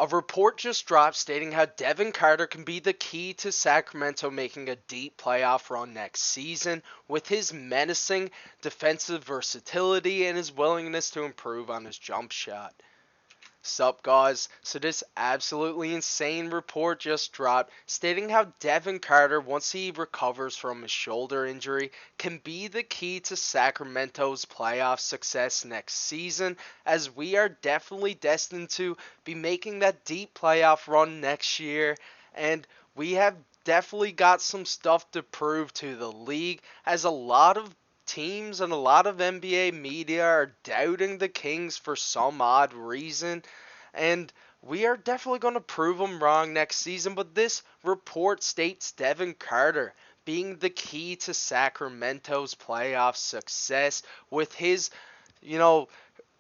A report just dropped stating how Devin Carter can be the key to Sacramento making a deep playoff run next season with his menacing defensive versatility and his willingness to improve on his jump shot. Sup guys, so this absolutely insane report just dropped stating how Devin Carter, once he recovers from his shoulder injury, can be the key to Sacramento's playoff success next season, as we are definitely destined to be making that deep playoff run next year, and we have definitely got some stuff to prove to the league, as a lot of teams and a lot of NBA media are doubting the Kings for some odd reason, and we are definitely going to prove them wrong next season. But this report states Devin Carter being the key to Sacramento's playoff success with his, you know,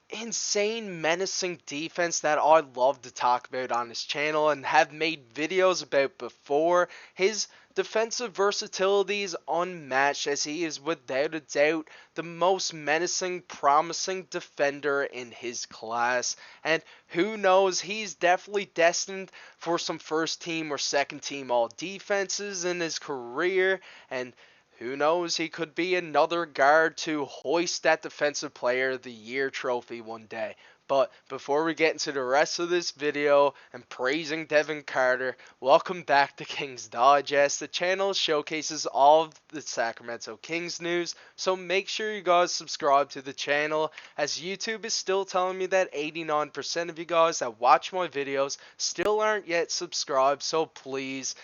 insane menacing defense that I love to talk about on his channel and have made videos about before. His defensive versatility is unmatched, as he is without a doubt the most menacing, promising defender in his class, and who knows, he's definitely destined for some first team or second team all defenses in his career, and who knows, he could be another guard to hoist that Defensive Player of the Year trophy one day. But before we get into the rest of this video and praising Devin Carter, welcome back to Kings Digest. The channel showcases all of the Sacramento Kings news, so make sure you guys subscribe to the channel, as YouTube is still telling me that 89% of you guys that watch my videos still aren't yet subscribed, so please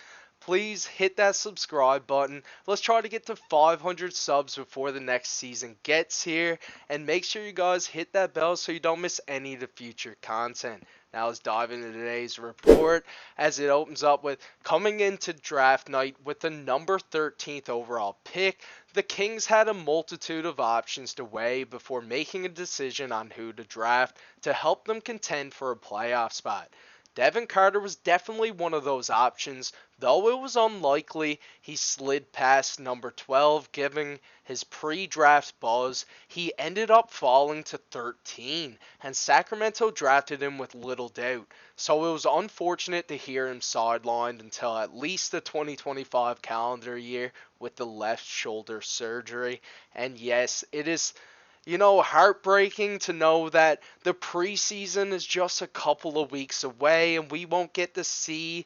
hit that subscribe button. Let's try to get to 500 subs before the next season gets here. And make sure you guys hit that bell so you don't miss any of the future content. Now let's dive into today's report, as it opens up with coming into draft night with the number 13th overall pick. The Kings had a multitude of options to weigh before making a decision on who to draft to help them contend for a playoff spot. Devin Carter was definitely one of those options, though it was unlikely he slid past number 12, giving his pre-draft buzz. He ended up falling to 13, and Sacramento drafted him with little doubt. So it was unfortunate to hear him sidelined until at least the 2025 calendar year with the left shoulder surgery. And yes, it is, heartbreaking to know that the preseason is just a couple of weeks away and we won't get to see,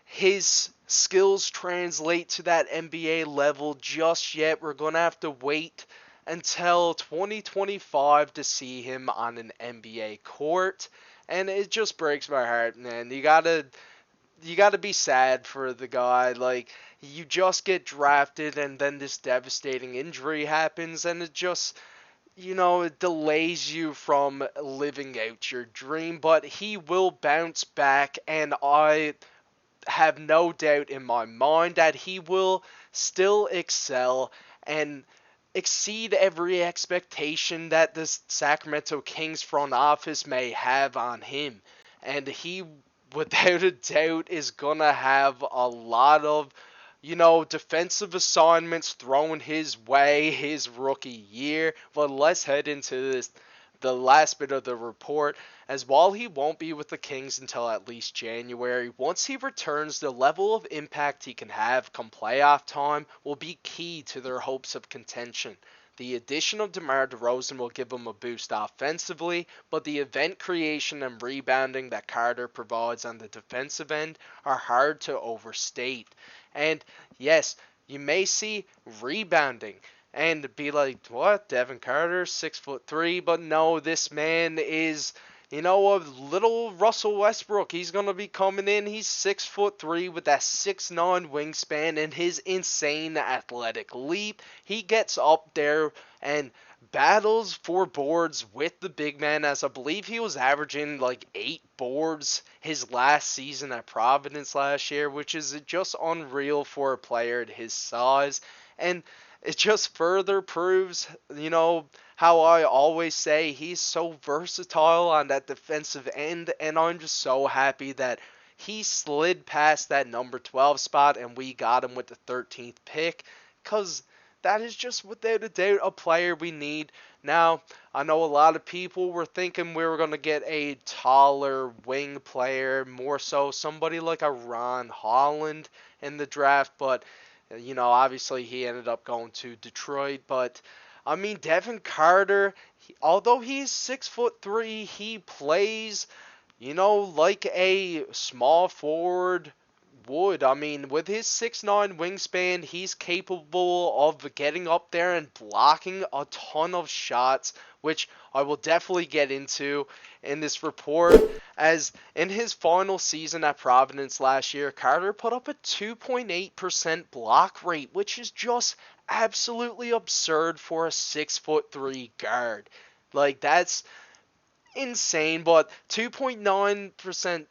his skills translate to that NBA level just yet. We're going to have to wait until 2025 to see him on an NBA court. And it just breaks my heart, man. You gotta be sad for the guy. Like, you just get drafted and then this devastating injury happens, and it just, it delays you from living out your dream. But he will bounce back, and I have no doubt in my mind that he will still excel and exceed every expectation that the Sacramento Kings front office may have on him. And he, without a doubt, is going to have a lot of, defensive assignments thrown his way his rookie year. But let's head into the last bit of the report, as while he won't be with the Kings until at least January, once he returns, the level of impact he can have come playoff time will be key to their hopes of contention. The addition of DeMar DeRozan will give them a boost offensively, but the event creation and rebounding that Carter provides on the defensive end are hard to overstate. And yes, you may see rebounding and be like, what, Devin Carter, 6'3", but no, this man is, a little Russell Westbrook. He's going to be coming in. He's 6'3" with that 6'9" wingspan and his insane athletic leap. He gets up there and battles for boards with the big man, as I believe he was averaging like 8 boards his last season at Providence last year, which is just unreal for a player at his size. And it just further proves, how I always say he's so versatile on that defensive end, and I'm just so happy that he slid past that number 12 spot and we got him with the 13th pick, because that is just without a doubt a player we need Now, I know a lot of people were thinking we were going to get a taller wing player, more so somebody like a Ron Holland in the draft, but obviously he ended up going to Detroit. But I mean, Devin Carter, although he's 6'3", he plays like a small forward would. I mean, with his 6'9" wingspan, he's capable of getting up there and blocking a ton of shots, which I will definitely get into in this report. As in his final season at Providence last year, Carter put up a 2.8% block rate, which is just absolutely absurd for a 6'3" guard. Like, that's insane, but 2.9%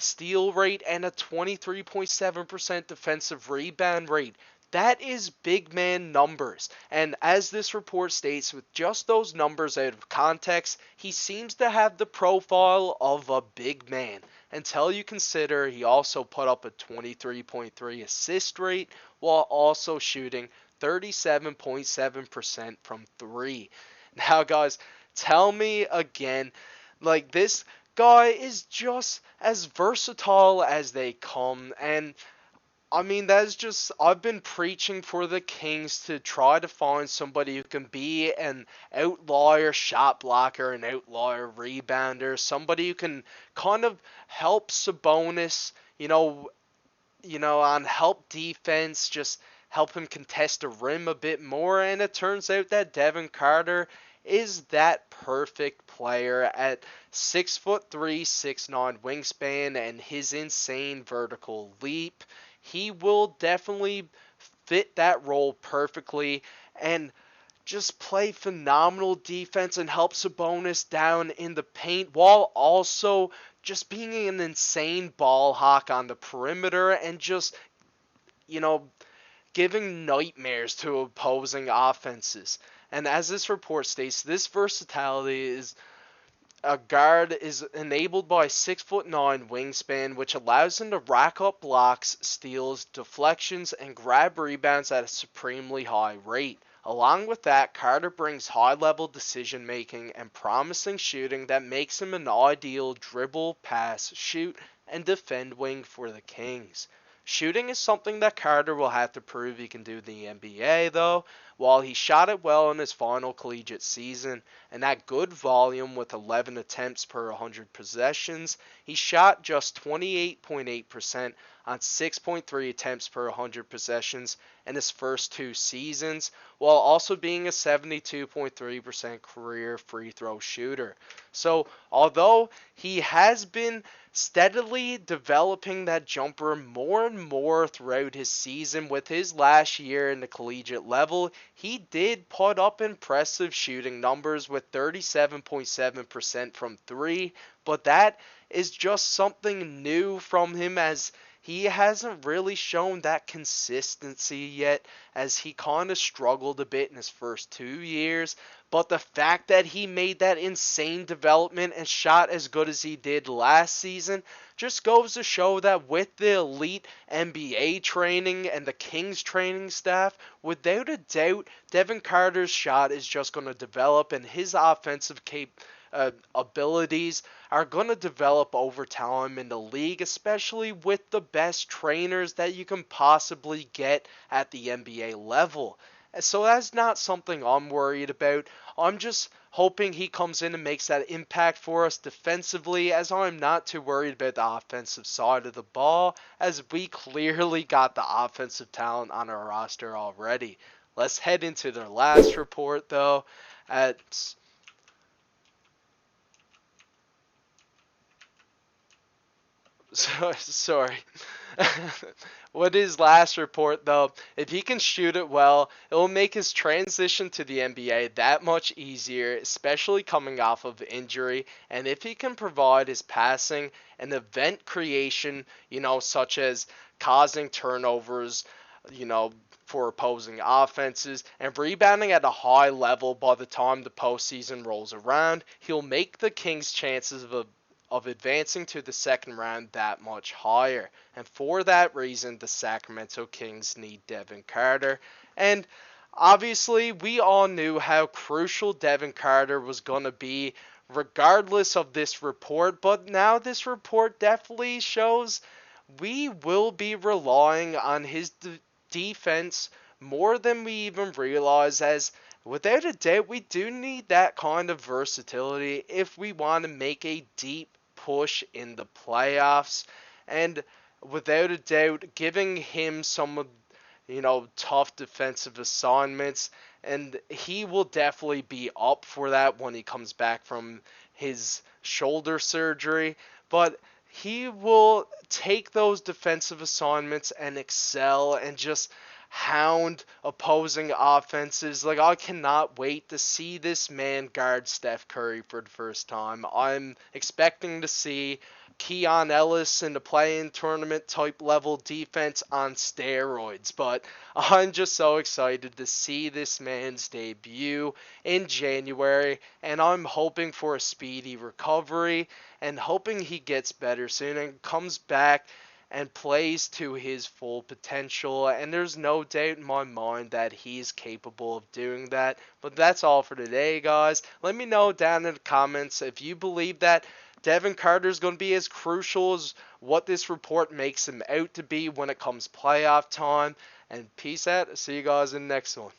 steal rate and a 23.7% defensive rebound rate. That is big man numbers. And as this report states, with just those numbers out of context, he seems to have the profile of a big man. Until you consider he also put up a 23.3 assist rate while also shooting 37.7% from 3. Now, guys, tell me again, like, this guy is just as versatile as they come. And I mean, that's just, I've been preaching for the Kings to try to find somebody who can be an outlier shot blocker, an outlier rebounder, somebody who can kind of help Sabonis, on help defense, just help him contest the rim a bit more. And it turns out that Devin Carter is that perfect player at 6'3", 6'9" wingspan and his insane vertical leap. He will definitely fit that role perfectly and just play phenomenal defense and help Sabonis down in the paint while also just being an insane ball hawk on the perimeter and just, giving nightmares to opposing offenses. And as this report states, this versatility is a guard is enabled by 6'9" wingspan, which allows him to rack up blocks, steals, deflections, and grab rebounds at a supremely high rate. Along with that, Carter brings high-level decision-making and promising shooting that makes him an ideal dribble, pass, shoot, and defend wing for the Kings. Shooting is something that Carter will have to prove he can do in the NBA, though. While he shot it well in his final collegiate season, and at good volume with 11 attempts per 100 possessions, he shot just 28.8% on 6.3 attempts per 100 possessions in his first 2 seasons, while also being a 72.3% career free throw shooter. So, although he has been steadily developing that jumper more and more throughout his season, with his last year in the collegiate level, he did put up impressive shooting numbers with 37.7% from 3, but that is just something new from him, as he hasn't really shown that consistency yet, as he kind of struggled a bit in his first 2 years. But the fact that he made that insane development and shot as good as he did last season just goes to show that with the elite NBA training and the Kings training staff, without a doubt, Devin Carter's shot is just going to develop, and his offensive abilities are going to develop over time in the league, especially with the best trainers that you can possibly get at the NBA level. So that's not something I'm worried about. I'm just hoping he comes in and makes that impact for us defensively, as I'm not too worried about the offensive side of the ball, as we clearly got the offensive talent on our roster already. Let's head into the last report, though. Sorry. With his last report, though, if he can shoot it well, it will make his transition to the NBA that much easier, especially coming off of injury. And if he can provide his passing and event creation, such as causing turnovers, for opposing offenses, and rebounding at a high level by the time the postseason rolls around, he'll make the Kings' chances of advancing to the second round that much higher. And for that reason, the Sacramento Kings need Devin Carter. And obviously, we all knew how crucial Devin Carter was going to be regardless of this report, but now this report definitely shows we will be relying on his defense more than we even realize, as without a doubt we do need that kind of versatility if we want to make a deep push in the playoffs. And without a doubt, giving him some of tough defensive assignments, and he will definitely be up for that when he comes back from his shoulder surgery. But he will take those defensive assignments and excel and just hound opposing offenses. Like, I cannot wait to see this man guard Steph Curry for the first time. I'm expecting to see Keon Ellis in the play-in tournament type level defense on steroids, but I'm just so excited to see this man's debut in January, and I'm hoping for a speedy recovery and hoping he gets better soon and comes back and plays to his full potential. And there's no doubt in my mind that he's capable of doing that. But that's all for today, guys. Let me know down in the comments if you believe that Devin Carter is going to be as crucial as what this report makes him out to be when it comes playoff time. And peace out. See you guys in the next one.